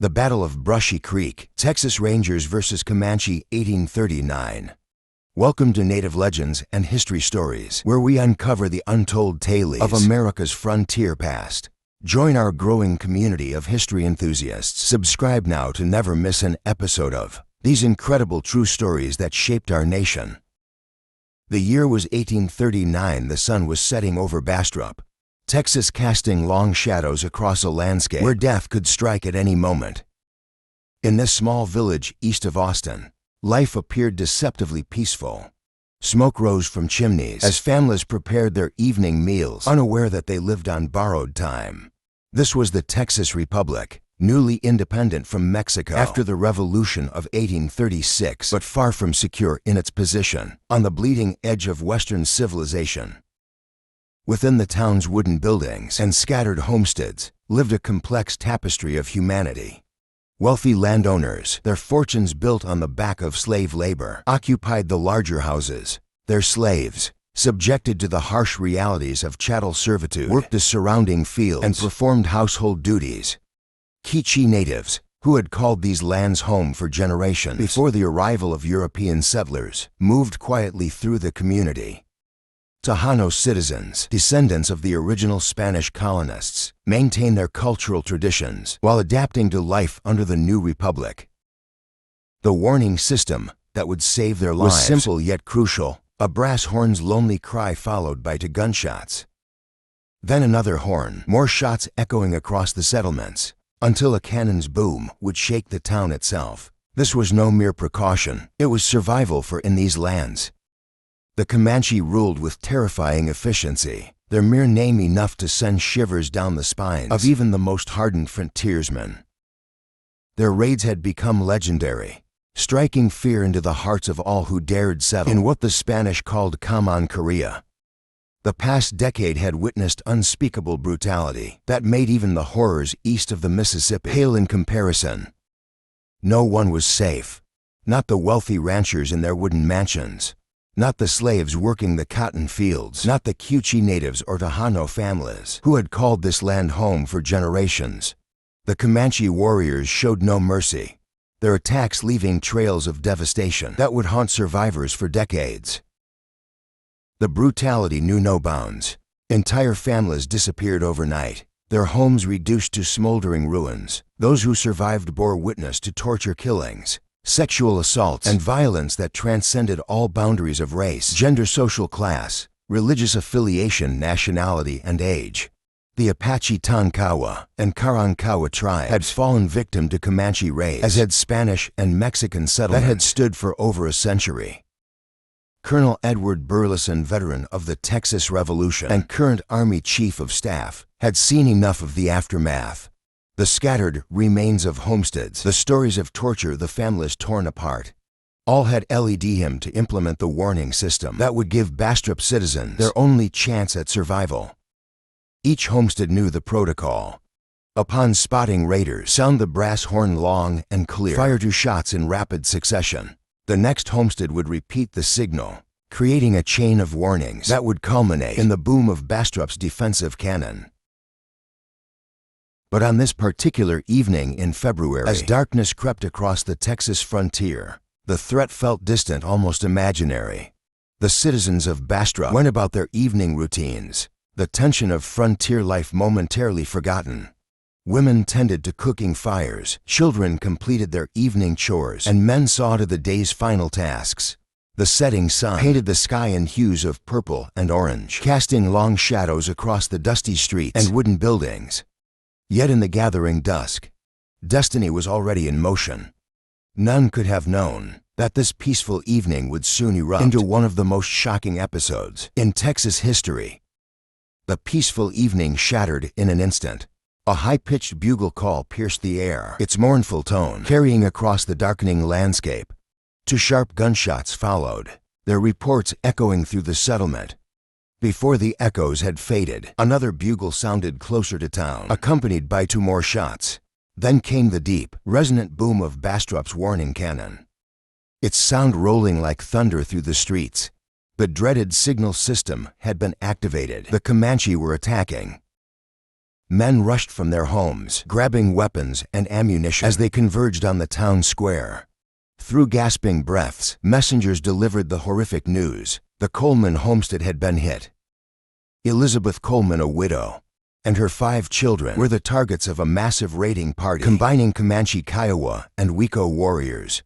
The Battle of Brushy Creek, Texas Rangers vs. Comanche, 1839. Welcome to Native Legends and History Stories, where we uncover the untold tales of America's frontier past. Join our growing community of history enthusiasts. Subscribe now to never miss an episode of these incredible true stories that shaped our nation. The year was 1839. The sun was setting over Bastrop, Texas, casting long shadows across a landscape where death could strike at any moment. In this small village east of Austin, life appeared deceptively peaceful. Smoke rose from chimneys as families prepared their evening meals, unaware that they lived on borrowed time. This was the Texas Republic, newly independent from Mexico after the Revolution of 1836, but far from secure in its position on the bleeding edge of Western civilization. Within the town's wooden buildings and scattered homesteads lived a complex tapestry of humanity. Wealthy landowners, their fortunes built on the back of slave labor, occupied the larger houses. Their slaves, subjected to the harsh realities of chattel servitude, worked the surrounding fields and performed household duties. K'iche' natives, who had called these lands home for generations before the arrival of European settlers, moved quietly through the community. Tejano citizens, descendants of the original Spanish colonists, maintained their cultural traditions while adapting to life under the new republic. The warning system that would save their lives was simple yet crucial: a brass horn's lonely cry followed by 2 gunshots. Then another horn, more shots echoing across the settlements, until a cannon's boom would shake the town itself. This was no mere precaution, it was survival for in these lands. The Comanche ruled with terrifying efficiency, their mere name enough to send shivers down the spines of even the most hardened frontiersmen. Their raids had become legendary, striking fear into the hearts of all who dared settle in what the Spanish called Common Korea. The past decade had witnessed unspeakable brutality that made even the horrors east of the Mississippi pale in comparison. No one was safe, not the wealthy ranchers in their wooden mansions, not the slaves working the cotton fields, not the K'iche' natives or Tejano families who had called this land home for generations. The Comanche warriors showed no mercy, their attacks leaving trails of devastation that would haunt survivors for decades. The brutality knew no bounds. Entire families disappeared overnight, their homes reduced to smoldering ruins. Those who survived bore witness to torture killings, sexual assaults, and violence that transcended all boundaries of race, gender, social class, religious affiliation, nationality, and age. The Apache Tonkawa and Karankawa tribes had fallen victim to Comanche raids, as had Spanish and Mexican settlements that had stood for over a century. Colonel Edward Burleson, veteran of the Texas Revolution and current Army Chief of Staff, had seen enough of the aftermath. The scattered remains of homesteads, the stories of torture, the families torn apart, all had led him to implement the warning system that would give Bastrop citizens their only chance at survival. Each homestead knew the protocol. Upon spotting raiders, sound the brass horn long and clear. Fire 2 shots in rapid succession. The next homestead would repeat the signal, creating a chain of warnings that would culminate in the boom of Bastrop's defensive cannon. But on this particular evening in February, as darkness crept across the Texas frontier, the threat felt distant, almost imaginary. The citizens of Bastrop went about their evening routines, the tension of frontier life momentarily forgotten. Women tended to cooking fires, children completed their evening chores, and men saw to the day's final tasks. The setting sun painted the sky in hues of purple and orange, casting long shadows across the dusty streets and wooden buildings. Yet in the gathering dusk, destiny was already in motion. None could have known that this peaceful evening would soon erupt into one of the most shocking episodes in Texas history. The peaceful evening shattered in an instant. A high-pitched bugle call pierced the air, its mournful tone carrying across the darkening landscape. 2 sharp gunshots followed, their reports echoing through the settlement. Before the echoes had faded, another bugle sounded closer to town, accompanied by 2 more shots. Then came the deep, resonant boom of Bastrop's warning cannon, its sound rolling like thunder through the streets. The dreaded signal system had been activated. The Comanche were attacking. Men rushed from their homes, grabbing weapons and ammunition as they converged on the town square. Through gasping breaths, messengers delivered the horrific news. The Coleman homestead had been hit. Elizabeth Coleman, a widow, and her 5 children were the targets of a massive raiding party combining Comanche, Kiowa, and Weko warriors.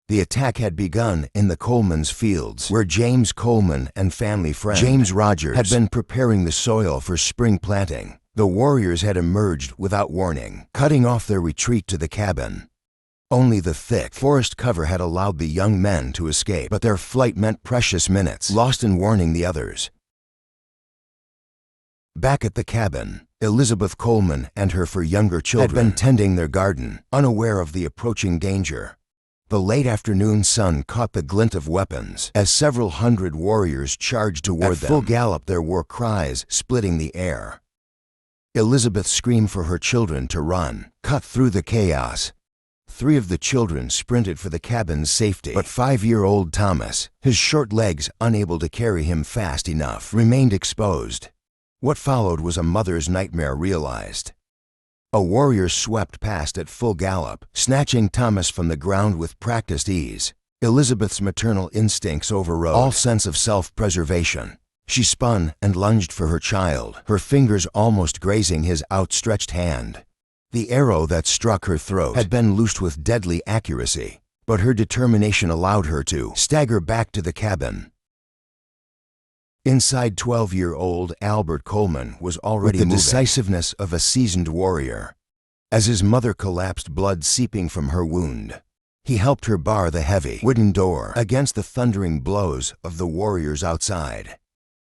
The attack had begun in the Coleman's fields, where James Coleman and family friend James Rogers had been preparing the soil for spring planting. The warriors had emerged without warning, cutting off their retreat to the cabin. Only the thick forest cover had allowed the young men to escape, but their flight meant precious minutes lost in warning the others. Back at the cabin, Elizabeth Coleman and her 4 younger children had been tending their garden, unaware of the approaching danger. The late afternoon sun caught the glint of weapons as several hundred warriors charged toward them. At full gallop, their war cries splitting the air. Elizabeth screamed for her children to run, cut through the chaos. 3 of the children sprinted for the cabin's safety, but 5-year-old Thomas, his short legs unable to carry him fast enough, remained exposed. What followed was a mother's nightmare realized. A warrior swept past at full gallop, snatching Thomas from the ground with practiced ease. Elizabeth's maternal instincts overrode all sense of self-preservation. She spun and lunged for her child, her fingers almost grazing his outstretched hand. The arrow that struck her throat had been loosed with deadly accuracy, but her determination allowed her to stagger back to the cabin. Inside, 12-year-old Albert Coleman was already moving with the decisiveness of a seasoned warrior. As his mother collapsed, blood seeping from her wound, he helped her bar the heavy wooden door against the thundering blows of the warriors outside.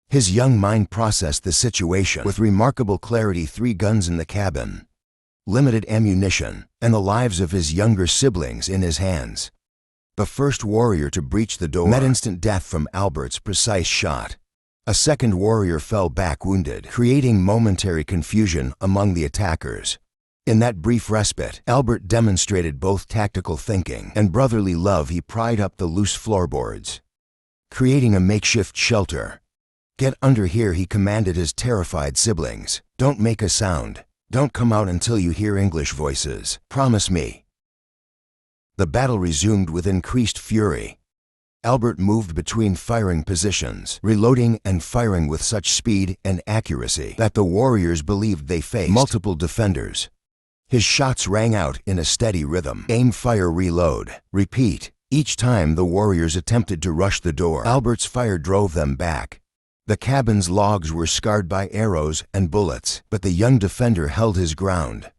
His young mind processed the situation with remarkable clarity. 3 guns in the cabin, limited ammunition, and the lives of his younger siblings in his hands. The first warrior to breach the door met instant death from Albert's precise shot. A second warrior fell back wounded, creating momentary confusion among the attackers. In that brief respite, Albert demonstrated both tactical thinking and brotherly love. He pried up the loose floorboards, creating a makeshift shelter. "Get under here," he commanded his terrified siblings. "Don't make a sound. Don't come out until you hear English voices. Promise me." The battle resumed with increased fury. Albert moved between firing positions, reloading and firing with such speed and accuracy that the warriors believed they faced multiple defenders. His shots rang out in a steady rhythm. Aim, fire, reload, repeat. Each time the warriors attempted to rush the door, Albert's fire drove them back. The cabin's logs were scarred by arrows and bullets, but the young defender held his ground.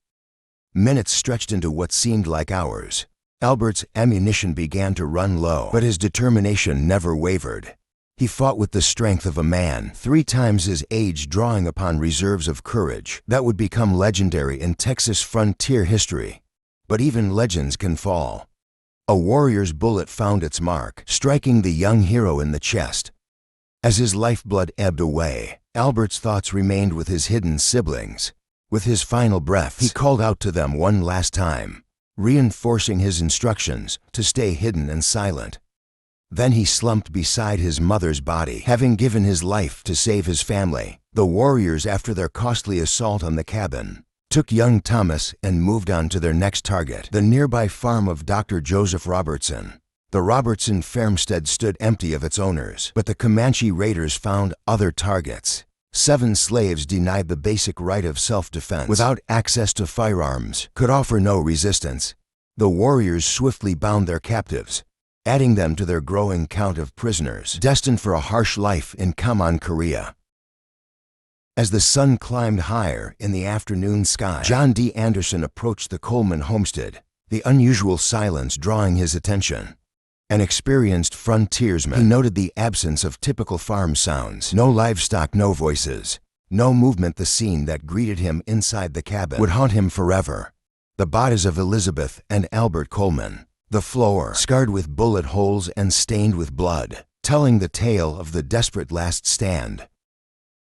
Minutes stretched into what seemed like hours. Albert's ammunition began to run low, but his determination never wavered. He fought with the strength of a man 3 times his age, drawing upon reserves of courage that would become legendary in Texas frontier history. But even legends can fall. A warrior's bullet found its mark, striking the young hero in the chest. As his lifeblood ebbed away, Albert's thoughts remained with his hidden siblings. With his final breaths, he called out to them one last time, reinforcing his instructions to stay hidden and silent. Then he slumped beside his mother's body, having given his life to save his family. The warriors, after their costly assault on the cabin, took young Thomas and moved on to their next target, the nearby farm of Dr. Joseph Robertson. The Robertson farmstead stood empty of its owners, but the Comanche raiders found other targets. 7 slaves denied the basic right of self-defense, without access to firearms, could offer no resistance. The warriors swiftly bound their captives, adding them to their growing count of prisoners, destined for a harsh life in Comanche, Korea. As the sun climbed higher in the afternoon sky, John D. Anderson approached the Coleman homestead, the unusual silence drawing his attention. An experienced frontiersman, he noted the absence of typical farm sounds. No livestock, no voices, no movement. The scene that greeted him inside the cabin would haunt him forever. The bodies of Elizabeth and Albert Coleman, the floor scarred with bullet holes and stained with blood, telling the tale of the desperate last stand.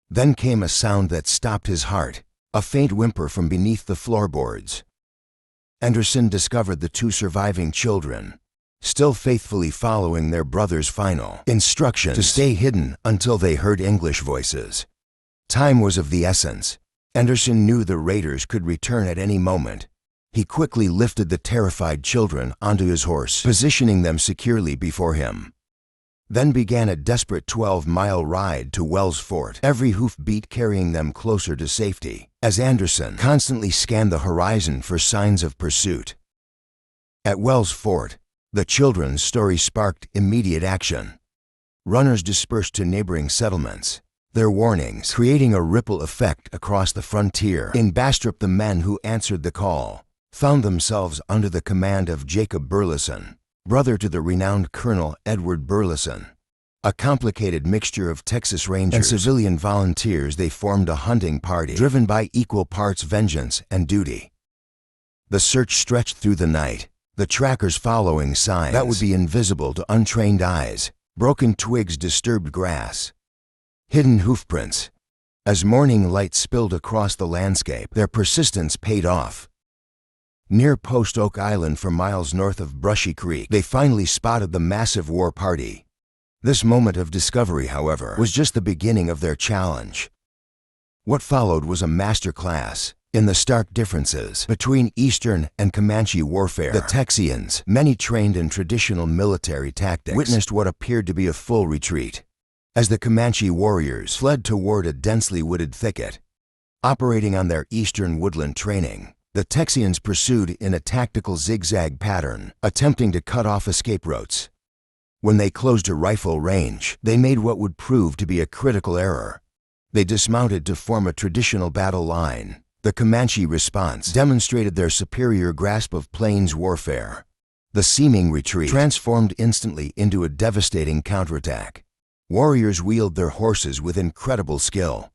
Then came a sound that stopped his heart, a faint whimper from beneath the floorboards. Anderson discovered the 2 surviving children, still faithfully following their brother's final instructions to stay hidden until they heard English voices. Time was of the essence. Anderson knew the raiders could return at any moment. He quickly lifted the terrified children onto his horse, positioning them securely before him. Then began a desperate 12-mile ride to Wells Fort, every hoofbeat carrying them closer to safety, as Anderson constantly scanned the horizon for signs of pursuit. At Wells Fort, the children's story sparked immediate action. Runners dispersed to neighboring settlements, their warnings creating a ripple effect across the frontier. In Bastrop, the men who answered the call found themselves under the command of Jacob Burleson, brother to the renowned Colonel Edward Burleson. A complicated mixture of Texas Rangers and civilian volunteers, they formed a hunting party driven by equal parts vengeance and duty. The search stretched through the night, the trackers following signs that would be invisible to untrained eyes, broken twigs, disturbed grass, hidden hoofprints. As morning light spilled across the landscape, their persistence paid off. Near Post Oak Island, for miles north of Brushy Creek, they finally spotted the massive war party. This moment of discovery, however, was just the beginning of their challenge. What followed was a masterclass in the stark differences between Eastern and Comanche warfare. The Texians, many trained in traditional military tactics, witnessed what appeared to be a full retreat, as the Comanche warriors fled toward a densely wooded thicket. Operating on their Eastern woodland training, the Texians pursued in a tactical zigzag pattern, attempting to cut off escape routes. When they closed to rifle range, they made what would prove to be a critical error. They dismounted to form a traditional battle line. The Comanche response demonstrated their superior grasp of plains warfare. The seeming retreat transformed instantly into a devastating counterattack. Warriors wheeled their horses with incredible skill,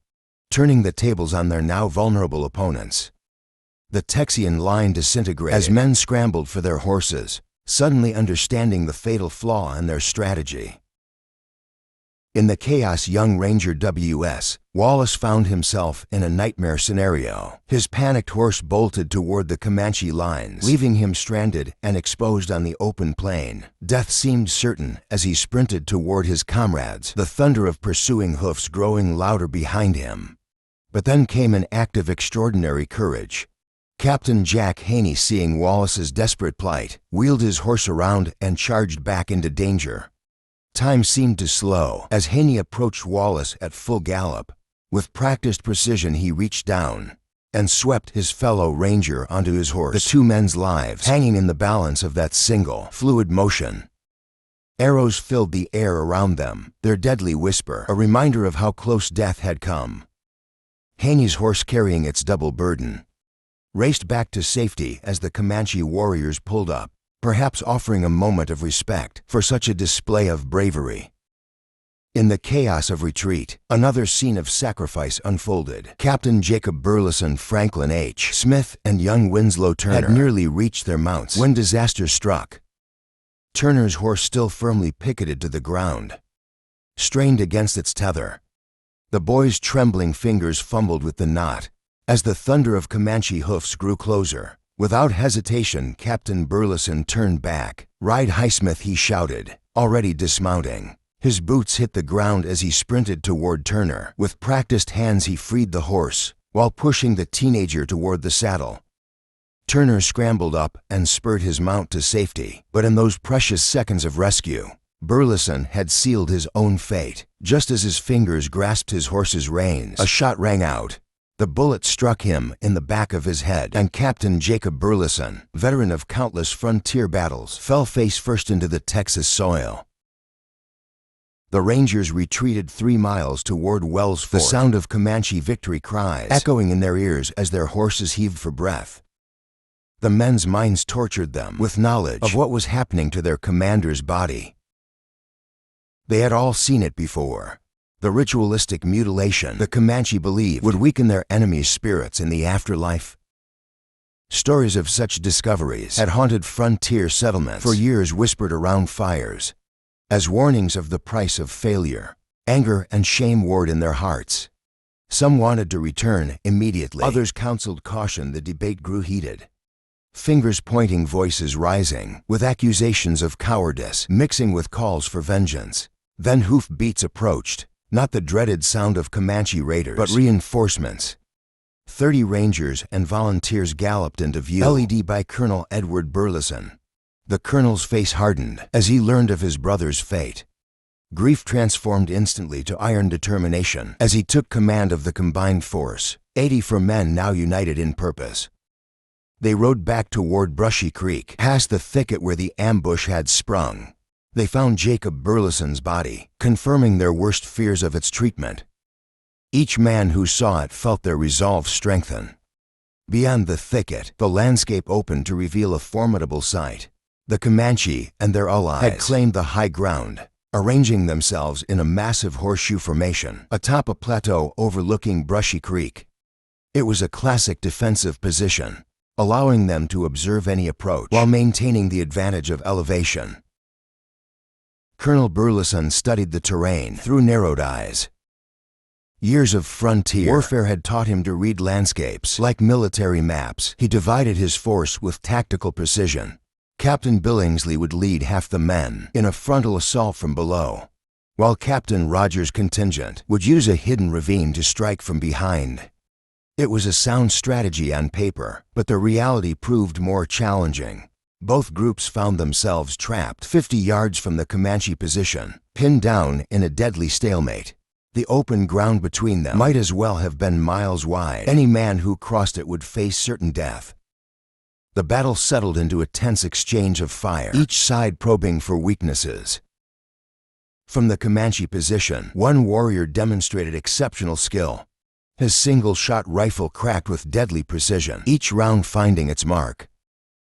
turning the tables on their now vulnerable opponents. The Texian line disintegrated as men scrambled for their horses, suddenly understanding the fatal flaw in their strategy. In the chaos, young Ranger W.S. Wallace found himself in a nightmare scenario. His panicked horse bolted toward the Comanche lines, leaving him stranded and exposed on the open plain. Death seemed certain as he sprinted toward his comrades, the thunder of pursuing hoofs growing louder behind him. But then came an act of extraordinary courage. Captain Jack Haney, seeing Wallace's desperate plight, wheeled his horse around and charged back into danger. Time seemed to slow as Haney approached Wallace at full gallop. With practiced precision, he reached down and swept his fellow ranger onto his horse, the two men's lives hanging in the balance of that single, fluid motion. Arrows filled the air around them, their deadly whisper a reminder of how close death had come. Haney's horse, carrying its double burden, raced back to safety as the Comanche warriors pulled up, perhaps offering a moment of respect for such a display of bravery. In the chaos of retreat, another scene of sacrifice unfolded. Captain Jacob Burleson, Franklin H. Smith, and young Winslow Turner had nearly reached their mounts when disaster struck. Turner's horse, still firmly picketed to the ground, strained against its tether. The boy's trembling fingers fumbled with the knot as the thunder of Comanche hoofs grew closer. Without hesitation, Captain Burleson turned back. "Ride, Highsmith," he shouted, already dismounting. His boots hit the ground as he sprinted toward Turner. With practiced hands, he freed the horse while pushing the teenager toward the saddle. Turner scrambled up and spurred his mount to safety. But in those precious seconds of rescue, Burleson had sealed his own fate. Just as his fingers grasped his horse's reins, a shot rang out. The bullet struck him in the back of his head, and Captain Jacob Burleson, veteran of countless frontier battles, fell face first into the Texas soil. The Rangers retreated 3 miles toward Wells Fort, the sound of Comanche victory cries echoing in their ears as their horses heaved for breath. The men's minds tortured them with knowledge of what was happening to their commander's body. They had all seen it before. The ritualistic mutilation the Comanche believed would weaken their enemies' spirits in the afterlife. Stories of such discoveries had haunted frontier settlements for years, whispered around fires, as warnings of the price of failure. Anger and shame warred in their hearts. Some wanted to return immediately. Others counseled caution. The debate grew heated, fingers pointing, voices rising, with accusations of cowardice mixing with calls for vengeance. Then hoofbeats approached. Not the dreaded sound of Comanche raiders, but reinforcements. 30 Rangers and volunteers galloped into view, led by Colonel Edward Burleson. The colonel's face hardened as he learned of his brother's fate. Grief transformed instantly to iron determination as he took command of the combined force, 84 men now united in purpose. They rode back toward Brushy Creek, past the thicket where the ambush had sprung. They found Jacob Burleson's body, confirming their worst fears of its treatment. Each man who saw it felt their resolve strengthen. Beyond the thicket, the landscape opened to reveal a formidable sight. The Comanche and their allies had claimed the high ground, arranging themselves in a massive horseshoe formation atop a plateau overlooking Brushy Creek. It was a classic defensive position, allowing them to observe any approach while maintaining the advantage of elevation. Colonel Burleson studied the terrain through narrowed eyes. Years of frontier warfare had taught him to read landscapes like military maps. He divided his force with tactical precision. Captain Billingsley would lead half the men in a frontal assault from below, while Captain Rogers' contingent would use a hidden ravine to strike from behind. It was a sound strategy on paper, but the reality proved more challenging. Both groups found themselves trapped 50 yards from the Comanche position, pinned down in a deadly stalemate. The open ground between them might as well have been miles wide. Any man who crossed it would face certain death. The battle settled into a tense exchange of fire, each side probing for weaknesses. From the Comanche position, one warrior demonstrated exceptional skill. His single-shot rifle cracked with deadly precision, each round finding its mark.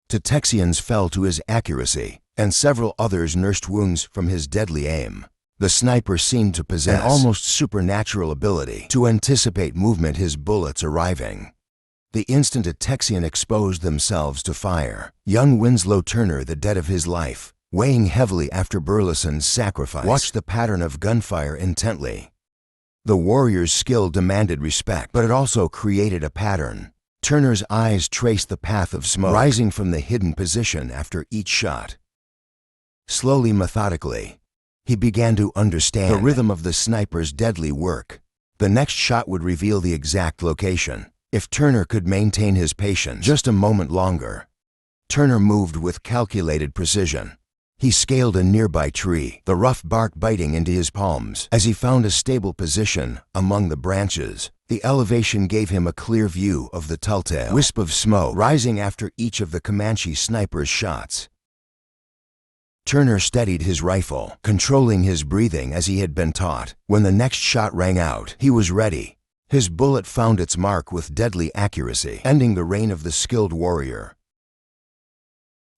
Texians fell to his accuracy, and several others nursed wounds from his deadly aim. The sniper seemed to possess an almost supernatural ability to anticipate movement, his bullets arriving. The instant a Texian exposed themselves to fire, young Winslow Turner, the dead of his life, weighing heavily after Burleson's sacrifice, watched the pattern of gunfire intently. The warrior's skill demanded respect, but it also created a pattern. Turner's eyes traced the path of smoke rising from the hidden position after each shot. Slowly, methodically, he began to understand the rhythm of the sniper's deadly work. The next shot would reveal the exact location. If Turner could maintain his patience just a moment longer. Turner moved with calculated precision. He scaled a nearby tree, the rough bark biting into his palms. As he found a stable position among the branches, the elevation gave him a clear view of the telltale wisp of smoke rising after each of the Comanche sniper's shots. Turner steadied his rifle, controlling his breathing as he had been taught. When the next shot rang out, he was ready. His bullet found its mark with deadly accuracy, ending the reign of the skilled warrior.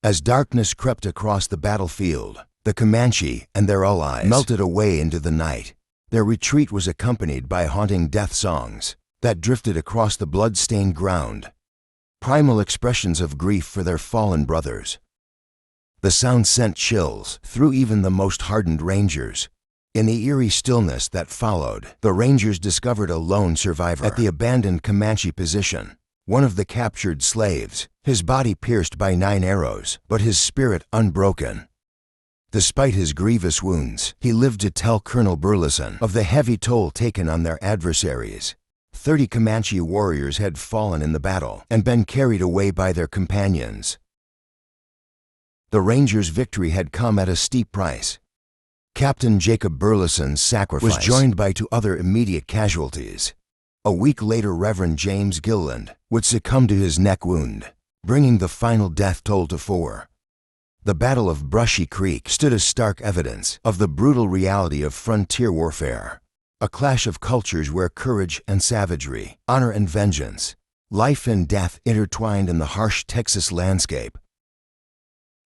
As darkness crept across the battlefield, the Comanche and their allies melted away into the night. Their retreat was accompanied by haunting death songs that drifted across the blood-stained ground, primal expressions of grief for their fallen brothers. The sound sent chills through even the most hardened rangers. In the eerie stillness that followed, the Rangers discovered a lone survivor at the abandoned Comanche position, one of the captured slaves, his body pierced by 9 arrows, but his spirit unbroken. Despite his grievous wounds, he lived to tell Colonel Burleson of the heavy toll taken on their adversaries. 30 Comanche warriors had fallen in the battle and been carried away by their companions. The Rangers' victory had come at a steep price. Captain Jacob Burleson's sacrifice was joined by 2 other immediate casualties. A week later, Reverend James Gilland would succumb to his neck wound, bringing the final death toll to 4. The Battle of Brushy Creek stood as stark evidence of the brutal reality of frontier warfare, a clash of cultures where courage and savagery, honor and vengeance, life and death intertwined in the harsh Texas landscape.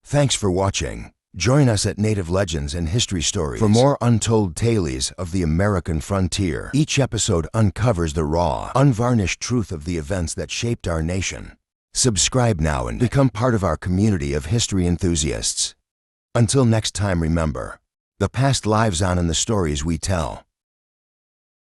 Thanks for watching. Join us at Native Legends and History Stories for more untold tales of the American frontier. Each episode uncovers the raw, unvarnished truth of the events that shaped our nation. Subscribe now and become part of our community of history enthusiasts. Until next time, remember, the past lives on in the stories we tell.